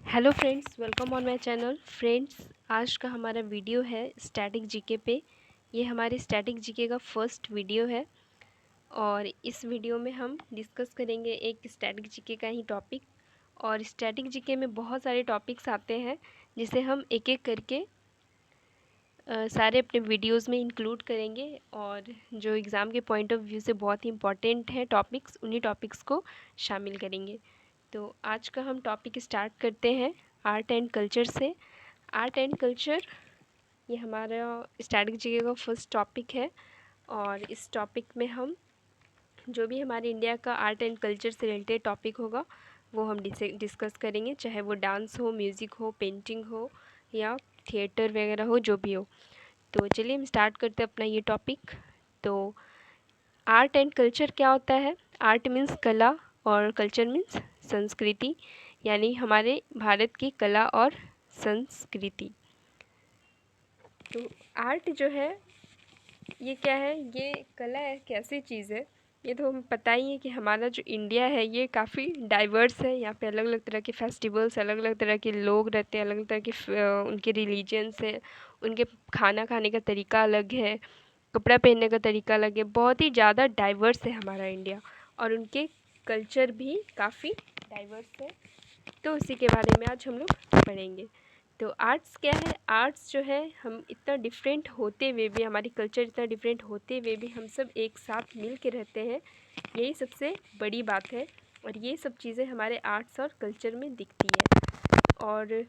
Hello friends, welcome on my channel. Friends, आज का हमारा वीडियो है स्टैटिक जीके पे। ये हमारी स्टैटिक जीके का फर्स्ट वीडियो है और इस वीडियो में हम डिस्कस करेंगे एक स्टैटिक जीके का ही टॉपिक। और स्टैटिक जीके में बहुत सारे टॉपिक्स आते हैं जिसे हम एक एक करके सारे अपने वीडियोस में इंक्लूड करेंगे और जो एग्ज़ाम के पॉइंट ऑफ व्यू से बहुत ही इंपॉर्टेंट है टॉपिक्स, उन्हीं टॉपिक्स को शामिल करेंगे। तो आज का हम टॉपिक स्टार्ट करते हैं आर्ट एंड कल्चर से। आर्ट एंड कल्चर ये हमारा स्टैटिक जीके का फर्स्ट टॉपिक है और इस टॉपिक में हम जो भी हमारे इंडिया का आर्ट एंड कल्चर से रिलेटेड टॉपिक होगा वो हम डिस्कस करेंगे, चाहे वो डांस हो, म्यूज़िक हो, पेंटिंग हो या थिएटर वगैरह हो, जो भी हो। तो चलिए हम स्टार्ट करते हैं अपना ये टॉपिक। तो आर्ट एंड कल्चर क्या होता है? आर्ट मीन्स कला और कल्चर मीन्स संस्कृति, यानी हमारे भारत की कला और संस्कृति। तो आर्ट जो है ये क्या है? ये कला है, कैसी चीज़ है? ये तो हमें पता ही है कि हमारा जो इंडिया है ये काफ़ी डाइवर्स है। यहाँ पे अलग अलग तरह के फेस्टिवल्स, अलग अलग तरह के लोग रहते हैं, अलग अलग तरह के उनके रिलीजन्स है, उनके खाना खाने का तरीका अलग है, कपड़ा पहनने का तरीका अलग है। बहुत ही ज़्यादा डाइवर्स है हमारा इंडिया और उनके कल्चर भी काफ़ी डाइवर्स है। तो उसी के बारे में आज हम लोग पढ़ेंगे। तो आर्ट्स क्या है? आर्ट्स जो है, हम इतना डिफरेंट होते हुए भी, हमारी कल्चर इतना डिफरेंट होते हुए भी हम सब एक साथ मिल के रहते हैं, यही सबसे बड़ी बात है। और ये सब चीज़ें हमारे आर्ट्स और कल्चर में दिखती है। और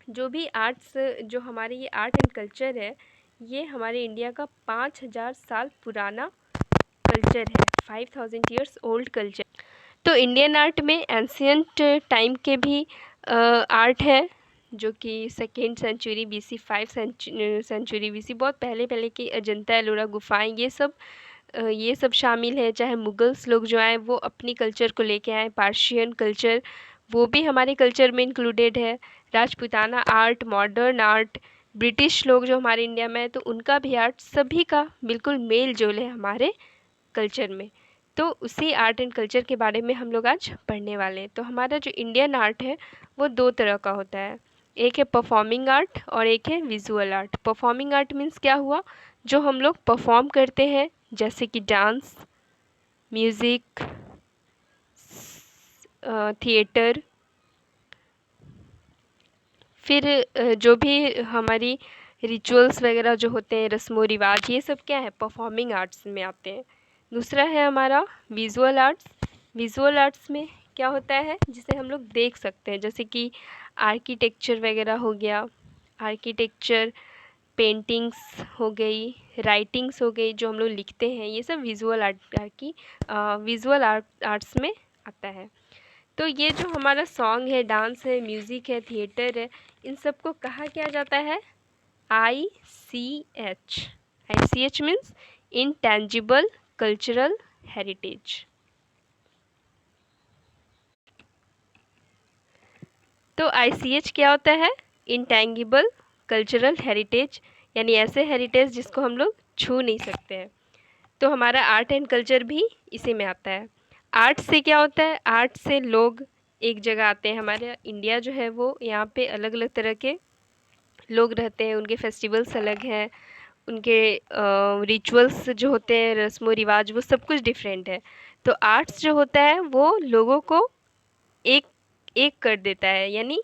जो भी आर्ट्स, जो हमारे ये आर्ट एंड कल्चर है, ये हमारे इंडिया का 5000 साल पुराना कल्चर है, 5000 ईयर्स ओल्ड कल्चर। तो इंडियन आर्ट में एंशियंट टाइम के भी आर्ट है, जो कि second century BC, 5 century BC, बहुत पहले पहले की अजंता एलोरा गुफाएं, ये सब शामिल है। चाहे मुगल्स लोग जो आए वो अपनी कल्चर को लेके आए, पार्शियन कल्चर वो भी हमारे कल्चर में इंक्लूडेड है। Rajputana art, modern art, British लोग जो हमारे इंडिया में है तो उनका भी आर्ट, सभी का बिल्कुल मेल जोल है हमारे कल्चर में। तो उसी आर्ट एंड कल्चर के बारे में हम लोग आज पढ़ने वाले हैं। तो हमारा जो इंडियन आर्ट है वो दो तरह का होता है, एक है परफॉर्मिंग आर्ट और एक है visual art. Performing art means क्या हुआ? जो हम लोग परफॉर्म करते हैं, जैसे कि डांस, म्यूज़िक, थिएटर, फिर जो भी हमारी रिचुअल्स वगैरह जो होते हैं, रस्म व रिवाज, ये सब क्या है? परफॉर्मिंग आर्ट्स में आते हैं। दूसरा है हमारा विजुअल आर्ट्स। विजुअल आर्ट्स में क्या होता है? जिसे हम लोग देख सकते हैं, जैसे कि आर्किटेक्चर वगैरह हो गया, आर्किटेक्चर, पेंटिंग्स हो गई, राइटिंग्स हो गई, जो हम लोग लिखते हैं, ये सब विजुअल आर्ट्स में आता है। तो ये जो हमारा सॉन्ग है, डांस है, म्यूज़िक है, थिएटर है, इन सबको कहा क्या जाता है? ICH। ICH means intangible cultural heritage. तो ICH क्या होता है? इंटेंगिबल कल्चरल हेरिटेज, यानी ऐसे हेरिटेज जिसको हम लोग छू नहीं सकते हैं। तो हमारा आर्ट एंड कल्चर भी इसी में आता है। आर्ट से क्या होता है? आर्ट से लोग एक जगह आते हैं। हमारे इंडिया जो है वो, यहाँ पे अलग अलग तरह के लोग रहते हैं, उनके फेस्टिवल्स अलग हैं, उनके रिचुअल्स जो होते हैं, रस्म व रिवाज, वो सब कुछ डिफरेंट है। तो आर्ट्स जो होता है वो लोगों को एक एक कर देता है, यानी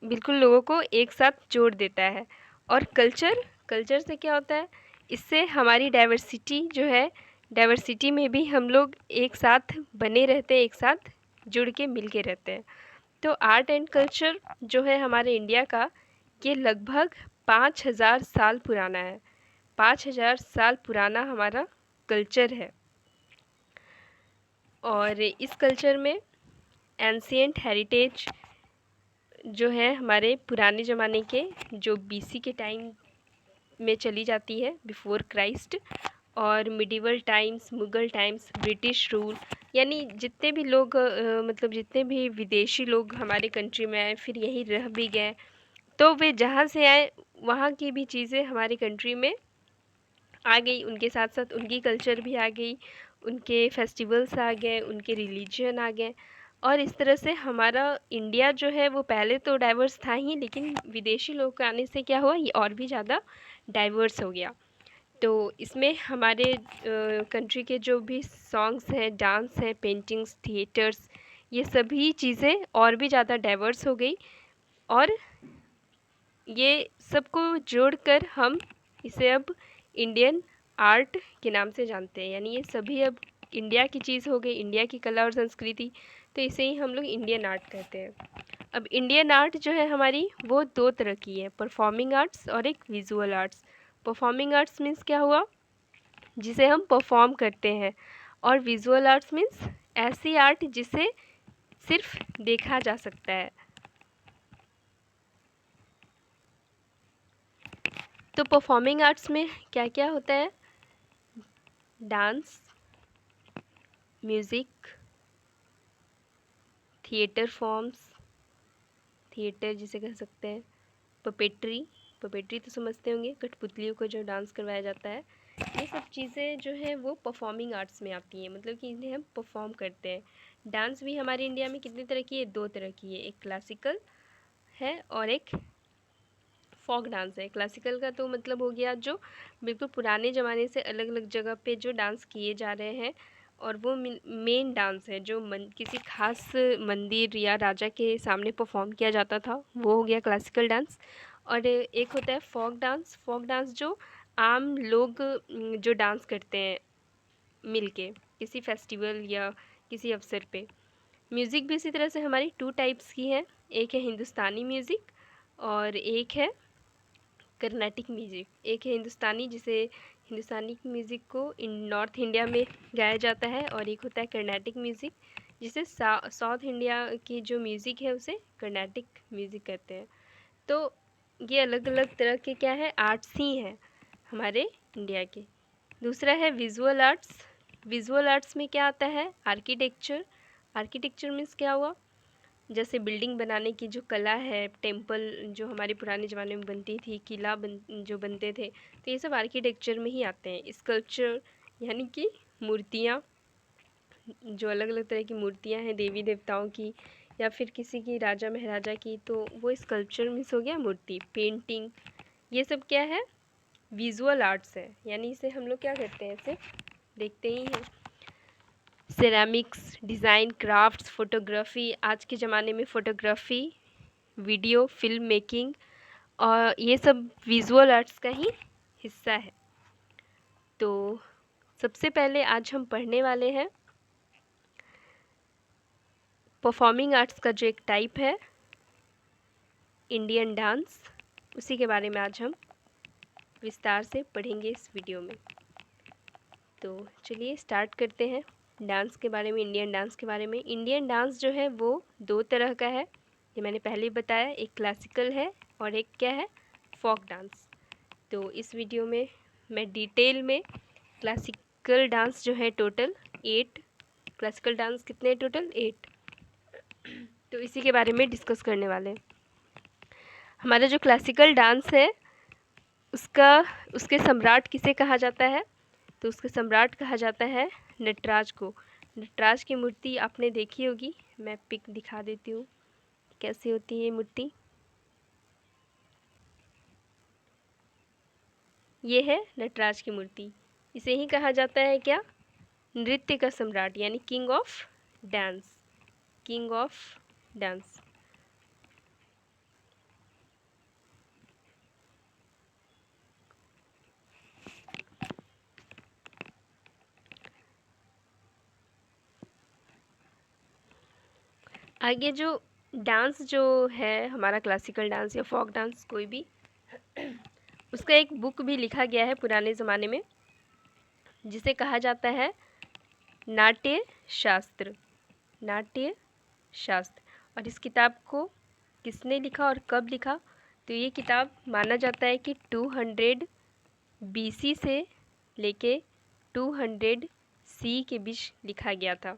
बिल्कुल लोगों को एक साथ जोड़ देता है। और कल्चर, कल्चर से क्या होता है? इससे हमारी डाइवर्सिटी जो है, डाइवर्सिटी में भी हम लोग एक साथ बने रहते हैं, एक साथ जुड़ के मिल के रहते हैं। तो आर्ट एंड कल्चर जो है हमारे इंडिया का, ये लगभग 5000 साल पुराना है। 5000 साल पुराना हमारा कल्चर है। और इस कल्चर में एंशियंट हेरिटेज जो है हमारे पुराने ज़माने के, जो बीसी के टाइम में चली जाती है, बिफोर क्राइस्ट, और medieval times, Mughal times, British rule, यानी जितने भी लोग मतलब जितने भी विदेशी लोग हमारे कंट्री में आए, फिर यहीं रह भी गए, तो वे जहाँ से आए वहाँ की भी चीज़ें हमारी कंट्री में आ गई, उनके साथ साथ उनकी कल्चर भी आ गई, उनके फेस्टिवल्स आ गए, उनके रिलीजन आ गए। और इस तरह से हमारा इंडिया जो है वो पहले तो डाइवर्स था ही, लेकिन विदेशी लोगों के आने से क्या हुआ, ये और भी ज़्यादा डाइवर्स हो गया। तो इसमें हमारे कंट्री के जो भी सॉन्ग्स हैं, डांस हैं, पेंटिंग्स, थिएटर्स, ये सभी चीज़ें और भी ज़्यादा डाइवर्स हो गई। और ये सबको जोड़कर हम इसे अब इंडियन आर्ट के नाम से जानते हैं। यानी ये सभी अब इंडिया की चीज़ हो गई, इंडिया की कला और संस्कृति, तो इसे ही हम लोग इंडियन आर्ट कहते हैं। अब इंडियन आर्ट जो है हमारी, वो दो तरह की है, परफॉर्मिंग आर्ट्स और एक visual arts. Performing arts means क्या हुआ, जिसे हम परफॉर्म करते हैं, और विजुअल आर्ट्स मीन्स ऐसी आर्ट जिसे सिर्फ देखा जा सकता है। तो परफॉर्मिंग आर्ट्स में क्या क्या होता है, dance, music, theatre forms, theatre जिसे कह सकते हैं, पपेट्री, पपेट्री तो समझते होंगे, कठपुतलियों को जो डांस करवाया जाता है, ये सब चीज़ें जो है वो परफॉर्मिंग आर्ट्स में आती हैं, मतलब कि इन्हें हम परफॉर्म करते हैं। डांस भी हमारे इंडिया में कितनी तरह की है, दो तरह की है, एक क्लासिकल है और एक फोक डांस है। क्लासिकल का तो मतलब हो गया जो बिल्कुल पुराने ज़माने से अलग अलग जगह पे जो डांस किए जा रहे हैं, और वो मेन डांस है जो किसी खास मंदिर या राजा के सामने परफॉर्म किया जाता था, वो हो गया क्लासिकल डांस। और एक होता है फोक डांस। फोक डांस जो आम लोग जो डांस करते हैं मिलके किसी फेस्टिवल या किसी अवसर पे। म्यूज़िक भी इसी तरह से हमारी टू टाइप्स की है, एक है हिंदुस्तानी म्यूज़िक और एक है कर्नाटिक म्यूज़िक। एक है हिंदुस्तानी, जिसे हिंदुस्तानी म्यूज़िक को नॉर्थ इंडिया में गाया जाता है, और एक होता है कर्नाटिक म्यूज़िक, जिसे साउथ इंडिया की जो म्यूज़िक है उसे कर्नाटिक म्यूज़िक कहते हैं। तो ये अलग अलग तरह के क्या है, आर्ट्स ही हैं हमारे इंडिया के। दूसरा है विजुअल आर्ट्स। विजुअल आर्ट्स में क्या आता है, आर्किटेक्चर। आर्किटेक्चर मीन्स क्या हुआ, जैसे बिल्डिंग बनाने की जो कला है, टेम्पल जो हमारे पुराने ज़माने में बनती थी, किला जो बनते थे, तो ये सब आर्किटेक्चर में ही आते हैं। स्कल्पचर यानी कि मूर्तियाँ, जो अलग अलग तरह की मूर्तियाँ हैं देवी देवताओं की या फिर किसी की राजा महाराजा की, तो वो स्कल्पचर मीन्स हो गया मूर्ति। पेंटिंग, ये सब क्या है, विजुअल आर्ट्स है, यानी इसे हम लोग क्या करते हैं, इसे देखते ही हैं। सेरामिक्स, डिज़ाइन, क्राफ्ट्स, फ़ोटोग्राफ़ी, आज के ज़माने में फ़ोटोग्राफ़ी, वीडियो, फिल्म मेकिंग, और ये सब विजुअल आर्ट्स का ही हिस्सा है। तो सबसे पहले आज हम पढ़ने वाले हैं परफॉर्मिंग आर्ट्स का जो एक टाइप है, इंडियन डांस, उसी के बारे में आज हम विस्तार से पढ़ेंगे इस वीडियो में। तो चलिए स्टार्ट करते हैं डांस के बारे में, इंडियन डांस के बारे में। इंडियन डांस जो है वो दो तरह का है, ये मैंने पहले ही बताया, एक क्लासिकल है और एक क्या है, फोक डांस। तो इस वीडियो में मैं डिटेल में क्लासिकल डांस जो है टोटल 8, क्लासिकल डांस कितने टोटल 8, तो इसी के बारे में डिस्कस करने वाले हैं। हमारा जो क्लासिकल डांस है उसके सम्राट किसे कहा जाता है, तो उसके सम्राट कहा जाता है नटराज को। नटराज की मूर्ति आपने देखी होगी, मैं पिक दिखा देती हूँ कैसी होती है ये मूर्ति। ये है नटराज की मूर्ति। इसे ही कहा जाता है क्या, नृत्य का सम्राट, यानी king of dance, king of dance. आगे जो डांस जो है हमारा, क्लासिकल डांस या फोक डांस कोई भी, उसका एक बुक भी लिखा गया है पुराने ज़माने में, जिसे कहा जाता है नाट्य शास्त्र, नाट्य शास्त्र। और इस किताब को किसने लिखा और कब लिखा, तो ये किताब माना जाता है कि 200 BC से लेके 200 C के बीच लिखा गया था।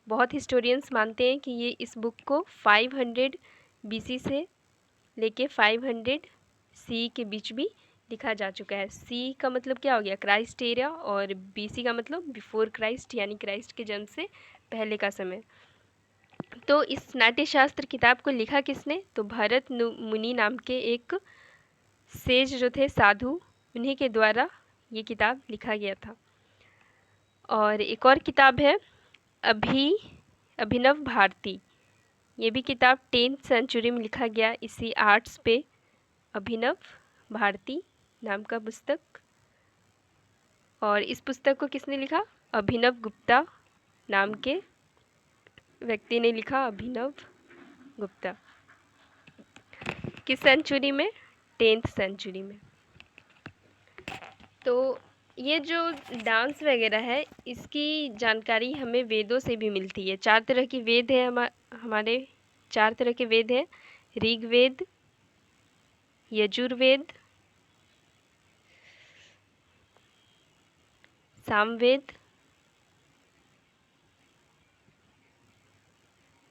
बहुत हिस्टोरियंस मानते हैं कि ये इस बुक को 500 BC से लेके 500 C के बीच भी लिखा जा चुका है। C का मतलब क्या हो गया, क्राइस्ट एरा, और BC का मतलब बिफोर क्राइस्ट, यानी क्राइस्ट के जन्म से पहले का समय। तो इस नाट्य शास्त्र किताब को लिखा किसने? तो भरत मुनि नाम के एक सेज जो थे, साधु, उन्हीं के द्वारा ये किताब लिखा गया था। और एक और किताब है अभिनव भारती। ये भी किताब 10th सेंचुरी में लिखा गया, इसी आर्ट्स पे। अभिनव भारती नाम का पुस्तक। और इस पुस्तक को किसने लिखा? अभिनव गुप्ता नाम के व्यक्ति ने लिखा, अभिनव गुप्ता। किस सेंचुरी में? 10th सेंचुरी में। तो ये जो डांस वगैरह है, इसकी जानकारी हमें वेदों से भी मिलती है। 4 तरह की वेद है हमारे 4 तरह के वेद हैं: ऋग्वेद, यजुर्वेद, सामवेद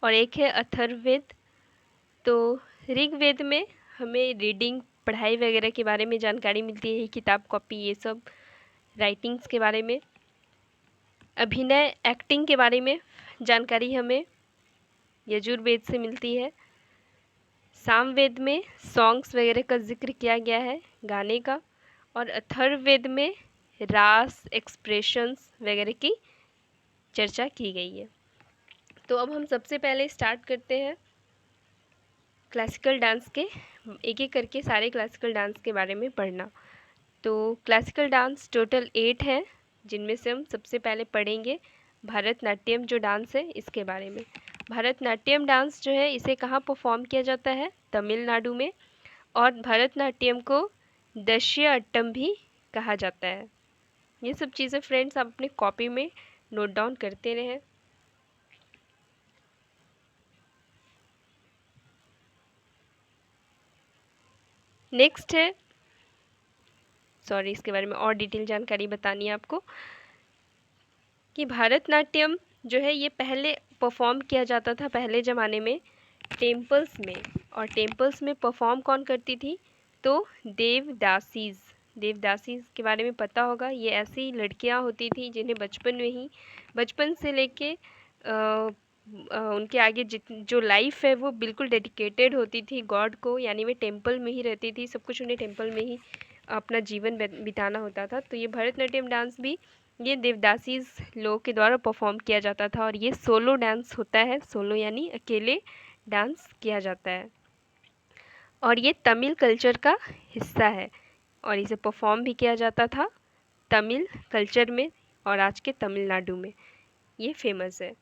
और एक है अथर्ववेद। तो ऋग्वेद में हमें रीडिंग, पढ़ाई वगैरह के बारे में जानकारी मिलती है, किताब, कॉपी, ये सब राइटिंग्स के बारे में। अभिनय, एक्टिंग के बारे में जानकारी हमें यजुर्वेद से मिलती है। सामवेद में सॉन्ग्स वगैरह का जिक्र किया गया है, गाने का। और अथर्ववेद में रास, एक्सप्रेशंस वगैरह की चर्चा की गई है। तो अब हम सबसे पहले स्टार्ट करते हैं क्लासिकल डांस के, एक एक करके सारे क्लासिकल डांस के बारे में पढ़ना। तो क्लासिकल डांस टोटल 8 हैं, जिनमें से हम सबसे पहले पढ़ेंगे भरतनाट्यम जो डांस है, इसके बारे में। भरतनाट्यम डांस जो है, इसे कहाँ परफॉर्म किया जाता है? तमिलनाडु में। और भरतनाट्यम को दशियाअट्टम भी कहा जाता है। ये सब चीज़ें फ्रेंड्स आप अपनी कॉपी में नोट डाउन करते रहें। नेक्स्ट है, इसके बारे में और डिटेल जानकारी बतानी है आपको कि भरतनाट्यम जो है, ये पहले परफॉर्म किया जाता था पहले ज़माने में टेम्पल्स में। और टेम्पल्स में परफॉर्म कौन करती थी? तो देवदासीज़। देवदासीज़ के बारे में पता होगा, ये ऐसी लड़कियां होती थी जिन्हें बचपन से लेके उनके आगे जो लाइफ है वो बिल्कुल डेडिकेटेड होती थी गॉड को, यानी वे टेम्पल में ही रहती थी, सब कुछ उन्हें टेम्पल में ही अपना जीवन बिताना होता था। तो ये भरतनाट्यम डांस भी ये देवदासीज लोग के द्वारा परफॉर्म किया जाता था। और ये सोलो डांस होता है, सोलो यानी अकेले डांस किया जाता है। और ये तमिल कल्चर का हिस्सा है और इसे परफॉर्म भी किया जाता था तमिल कल्चर में और आज के तमिलनाडु में। ये फेमस है।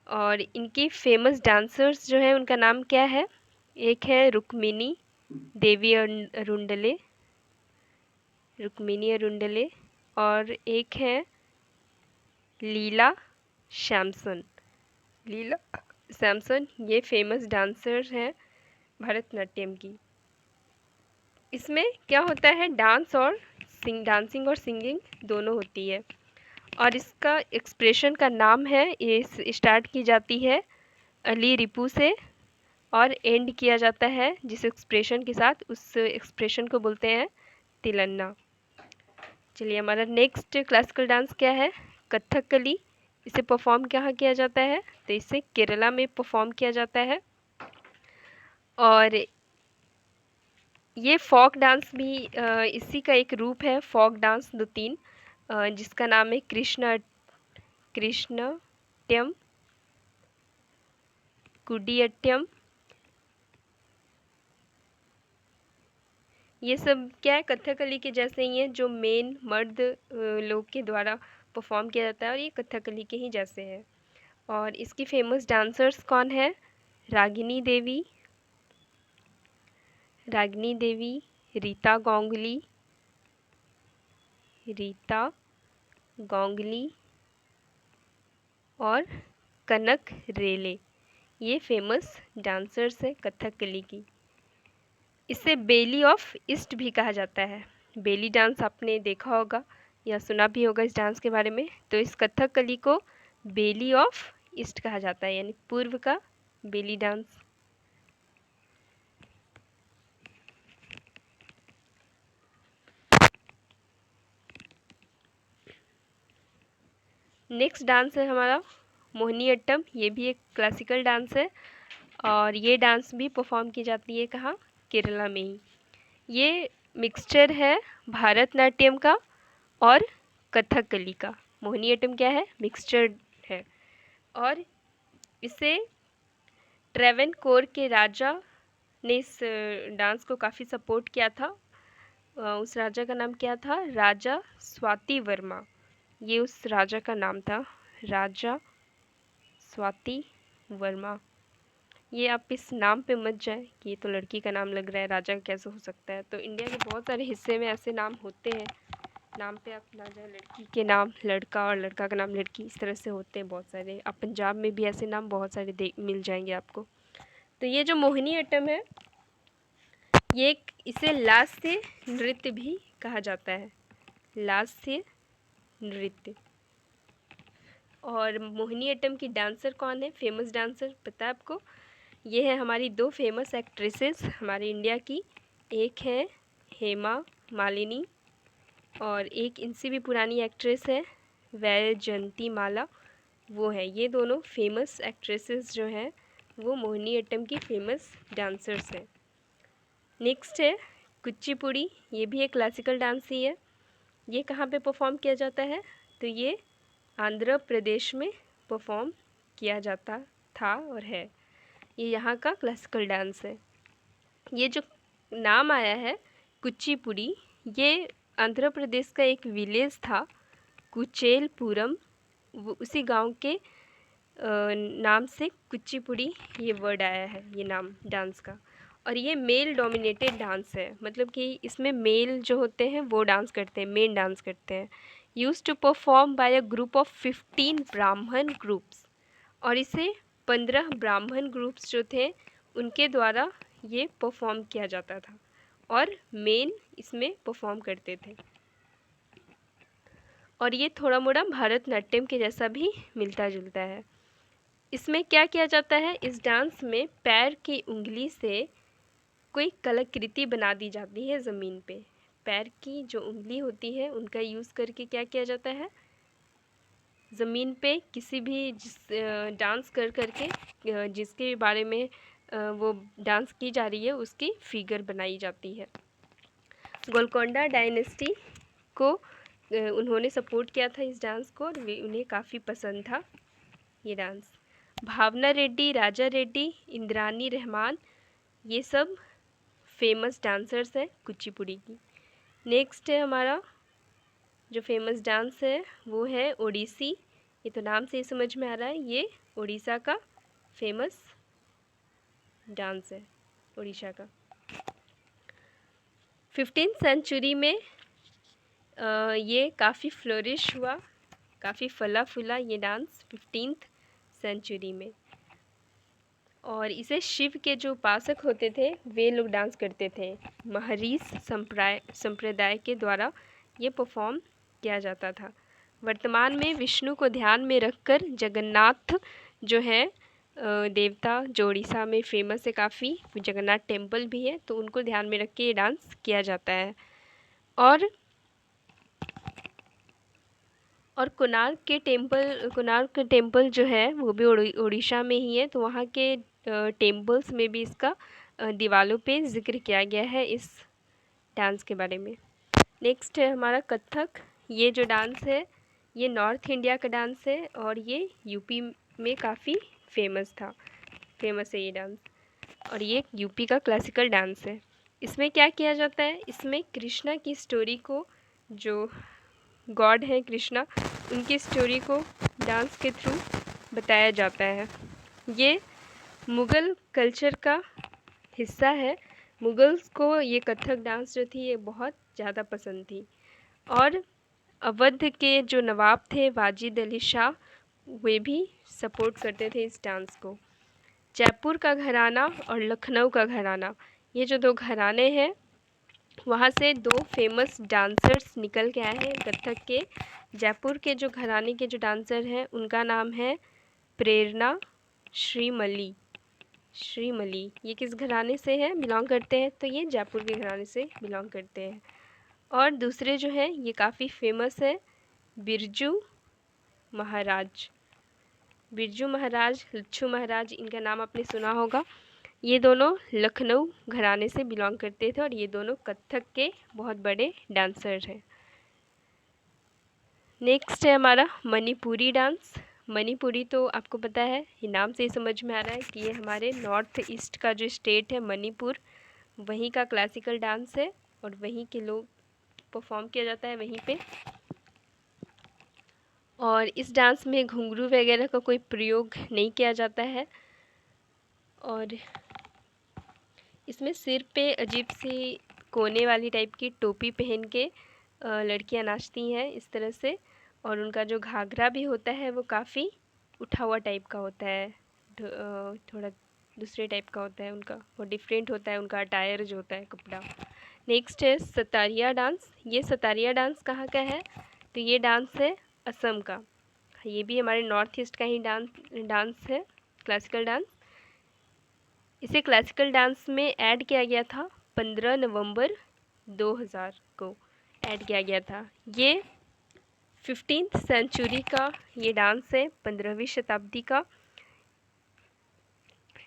और इनकी फेमस डांसर्स जो है, उनका नाम क्या है? एक है रुक्मिणी देवी अरुंडले, रुक्मिणी अरुंडले, और एक है लीला सैमसन। लीला सैमसन ये फेमस डांसर हैं भरतनाट्यम की। इसमें क्या होता है? डांसिंग और सिंगिंग दोनों होती है। और इसका एक्सप्रेशन का नाम है, ये स्टार्ट की जाती है अली रिपू से और एंड किया जाता है जिस एक्सप्रेशन के साथ, उस एक्सप्रेशन को बोलते हैं तिलन्ना। चलिए, हमारा नेक्स्ट क्लासिकल डांस क्या है? कथकली। इसे परफॉर्म कहाँ किया जाता है? तो इसे केरला में परफॉर्म किया जाता है। और ये फोक डांस भी इसी का एक रूप है, फोक डांस 2-3, जिसका नाम है कृष्णट्यम, कुडियट्यम। ये सब क्या है? कथकली के जैसे ही हैं, जो मेन मर्द लोग के द्वारा परफॉर्म किया जाता है, और ये कथकली के ही जैसे है। और इसकी फेमस डांसर्स कौन है? रागिनी देवी, रीता गोंगली और कनक रेले। ये फेमस डांसर्स है कथकली की। इसे बेली ऑफ ईस्ट भी कहा जाता है। बेली डांस आपने देखा होगा या सुना भी होगा इस डांस के बारे में। तो इस कथकली को बेली ऑफ ईस्ट कहा जाता है, यानी पूर्व का बेली डांस। नेक्स्ट डांस है हमारा मोहिनीअट्टम ये भी एक क्लासिकल डांस है और ये डांस भी परफॉर्म की जाती है कहाँ? केरला में ही। ये मिक्सचर है भारतनाट्यम का और कथकली का। मोहिनीअट्टम क्या है? मिक्सचर है। और इसे ट्रेवनकोर के राजा ने इस डांस को काफ़ी सपोर्ट किया था। उस राजा का नाम क्या था? राजा स्वाति वर्मा। ये उस राजा का नाम था, राजा स्वाति वर्मा। ये आप इस नाम पे मत जाए कि ये तो लड़की का नाम लग रहा है, राजा का कैसे हो सकता है। तो इंडिया के बहुत सारे हिस्से में ऐसे नाम होते हैं, नाम पे आप ना जाए, लड़की के नाम लड़का और लड़का का नाम लड़की, इस तरह से होते हैं बहुत सारे। अब पंजाब में भी ऐसे नाम बहुत सारे मिल जाएंगे आपको। तो ये जो मोहिनीअट्टम है, ये इसे लास्य नृत्य भी कहा जाता है, लास्य नृत्य। और मोहिनीअट्टम की डांसर कौन है? फेमस डांसर पता है आपको? ये है हमारी दो फेमस एक्ट्रेसेस हमारे इंडिया की। एक है हेमा मालिनी और एक इनसे भी पुरानी एक्ट्रेस है वैजयंती माला, वो है। ये दोनों फेमस एक्ट्रेसेस जो हैं वो मोहिनीअट्टम की फेमस डांसर्स हैं। नेक्स्ट है कुचिपुड़ी। ये भी एक क्लासिकल डांस ही है। ये कहाँ पे परफॉर्म किया जाता है? तो ये आंध्र प्रदेश में परफॉर्म किया जाता था और है। ये यहाँ का क्लासिकल डांस है। ये जो नाम आया है कुचिपुड़ी, ये आंध्र प्रदेश का एक विलेज था कुचेलपुरम, उसी गांव के नाम से कुचिपुड़ी ये वर्ड आया है, ये नाम डांस का। और ये मेल डोमिनेटेड डांस है, मतलब कि इसमें मेल जो होते हैं वो डांस करते हैं, मेन डांस करते हैं। Use to perform by a group of 15 Brahmin groups. और इसे 15 ब्राह्मण ग्रुप्स जो थे उनके द्वारा ये परफॉर्म किया जाता था और मेन इसमें परफॉर्म करते थे। और ये थोड़ा मोड़ा भारतनाट्यम के जैसा भी मिलता जुलता है। इसमें क्या किया जाता है? इस डांस में पैर की उंगली से कोई कलाकृति बना दी जाती है ज़मीन पे। पैर की जो उंगली होती है उनका यूज़ करके क्या किया जाता है? ज़मीन पे किसी भी डांस कर करके जिसके बारे में वो डांस की जा रही है उसकी फिगर बनाई जाती है। गोलकोंडा डायनेस्टी को उन्होंने सपोर्ट किया था इस डांस को और उन्हें काफ़ी पसंद था ये डांस। भावना रेड्डी, राजा रेड्डी, इंद्रानी रहमान, ये सब फेमस डांसर्स हैं कुचिपुड़ी की। नेक्स्ट है हमारा जो फेमस डांस है वो है ओडिसी। ये तो नाम से ही समझ में आ रहा है, ये उड़ीसा का फेमस डांस है, उड़ीसा का। 15th सेंचुरी में ये काफ़ी फ्लोरिश हुआ, काफ़ी फला फूला ये डांस 15th सेंचुरी में। और इसे शिव के जो उपासक होते थे वे लोग डांस करते थे। महरीश संप्रदाय के द्वारा ये परफॉर्म किया जाता था। वर्तमान में विष्णु को ध्यान में रखकर जगन्नाथ जो है देवता जो उड़ीसा में फेमस है काफ़ी, जगन्नाथ टेम्पल भी है, तो उनको ध्यान में रख के ये डांस किया जाता है। और कोणार्क टेम्पल जो है वो भी उड़ीसा में ही है, तो वहाँ के टेम्पल्स में भी इसका दीवालों पे जिक्र किया गया है इस डांस के बारे में। नेक्स्ट है हमारा कथक। ये जो डांस है ये नॉर्थ इंडिया का डांस है और ये यूपी में काफ़ी फेमस है ये डांस। और ये यूपी का क्लासिकल डांस है। इसमें क्या किया जाता है? इसमें कृष्णा की स्टोरी को, जो गॉड है कृष्णा, उनकी स्टोरी को डांस के थ्रू बताया जाता है। ये मुग़ल कल्चर का हिस्सा है। मुग़ल्स को ये कथक डांस जो थी ये बहुत ज़्यादा पसंद थी। और अवध के जो नवाब थे वाजिद अली शाह, वे भी सपोर्ट करते थे इस डांस को। जयपुर का घराना और लखनऊ का घराना, ये जो दो घराने हैं वहाँ से दो फेमस डांसर्स निकल के आए हैं कथक के। जयपुर के जो घराने के जो डांसर हैं उनका नाम है प्रेरणा श्रीमली। ये किस घराने से है बिलोंग करते हैं? तो ये जयपुर के घराने से बिलोंग करते हैं। और दूसरे जो हैं ये काफ़ी फेमस है बिरजू महाराज। बिरजू महाराज, लच्छू महाराज, इनका नाम आपने सुना होगा। ये दोनों लखनऊ घराने से बिलोंग करते थे और ये दोनों कथक के बहुत बड़े डांसर हैं। नेक्स्ट है हमारा मणिपुरी डांस। मणिपुरी तो आपको पता है, ये नाम से ही समझ में आ रहा है कि ये हमारे नॉर्थ ईस्ट का जो स्टेट है मणिपुर, वहीं का क्लासिकल डांस है और वहीं के लोग परफॉर्म किया जाता है वहीं पे। और इस डांस में घुंघरू वगैरह का कोई प्रयोग नहीं किया जाता है और इसमें सिर पे अजीब सी कोने वाली टाइप की टोपी पहन के लड़कियां नाचती हैं इस तरह से, और उनका जो घाघरा भी होता है वो काफ़ी उठा हुआ टाइप का होता है, थोड़ा दूसरे टाइप का होता है उनका, वो डिफरेंट होता है उनका अटायर जो होता है, कपड़ा। नेक्स्ट है सतारिया डांस। ये सतारिया डांस कहाँ का है? तो ये डांस है असम का। ये भी हमारे नॉर्थ ईस्ट का ही डांस है, क्लासिकल डांस। इसे क्लासिकल डांस में ऐड किया गया था 15 नवंबर 2000 को ऐड किया गया था। ये 15th सेंचुरी का ये डांस है, 15वीं शताब्दी का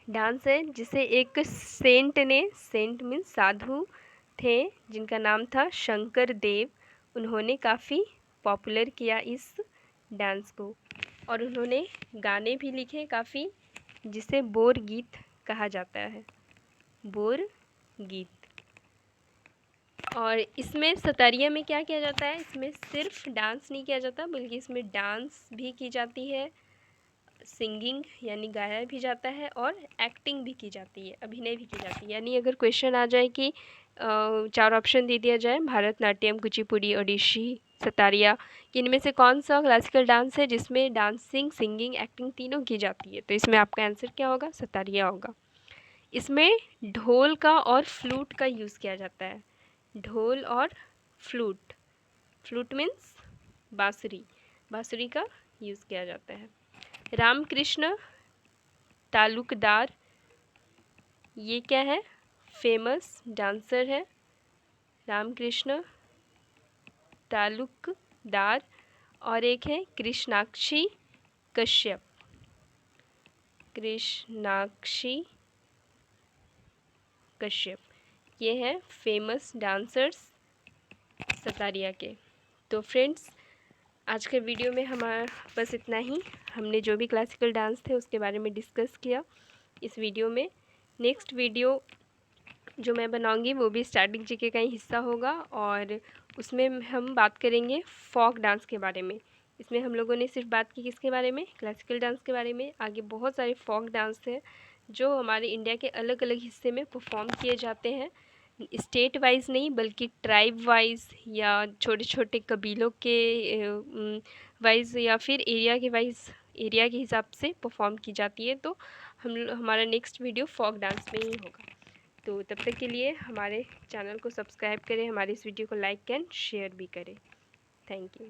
डांस है, जिसे एक सेंट मीन्स साधु थे जिनका नाम था शंकर देव, उन्होंने काफ़ी पॉपुलर किया इस डांस को और उन्होंने गाने भी लिखे काफ़ी, जिसे बोर गीत कहा जाता है, बोर गीत। और इसमें सतारिया में क्या किया जाता है? इसमें सिर्फ डांस नहीं किया जाता बल्कि इसमें डांस भी की जाती है, सिंगिंग यानी गाया भी जाता है और एक्टिंग भी की जाती है, अभिनय भी की जाती है। यानी अगर क्वेश्चन आ जाए कि 4 ऑप्शन दे दिया जाए, भरतनाट्यम, कुचिपुड़ी, ओडिसी, सतारिया, कि इनमें से कौन सा क्लासिकल डांस है जिसमें डांसिंग, सिंगिंग, एक्टिंग तीनों की जाती है, तो इसमें आपका आंसर क्या होगा? सतारिया होगा। इसमें ढोल का और फ्लूट का यूज़ किया जाता है, ढोल और फ्लूट, फ्लूट मीन्स बांसुरी, बांसुरी का यूज़ किया जाता है। रामकृष्ण तालुकदार, ये क्या है? फेमस डांसर है रामकृष्ण तालुकदार। और एक है कृष्णाक्षी कश्यप, कृष्णाक्षी कश्यप, ये है फेमस डांसर्स सतारिया के। तो फ्रेंड्स, आज के वीडियो में हमारा बस इतना ही। हमने जो भी क्लासिकल डांस थे उसके बारे में डिस्कस किया इस वीडियो में। नेक्स्ट वीडियो जो मैं बनाऊंगी वो भी स्टैटिक जीके का ही हिस्सा होगा और उसमें हम बात करेंगे फोक डांस के बारे में। इसमें हम लोगों ने सिर्फ बात की किसके बारे में? क्लासिकल डांस के बारे में। आगे बहुत सारे फोक डांस हैं जो हमारे इंडिया के अलग अलग हिस्से में परफॉर्म किए जाते हैं, स्टेट वाइज नहीं बल्कि ट्राइब वाइज या छोटे छोटे कबीलों के वाइज या फिर एरिया के वाइज, एरिया के हिसाब से परफॉर्म की जाती है। तो हमारा नेक्स्ट वीडियो फोक डांस में ही होगा। तो तब तक के लिए हमारे चैनल को सब्सक्राइब करें, हमारे इस वीडियो को लाइक एंड शेयर भी करें। Thank you.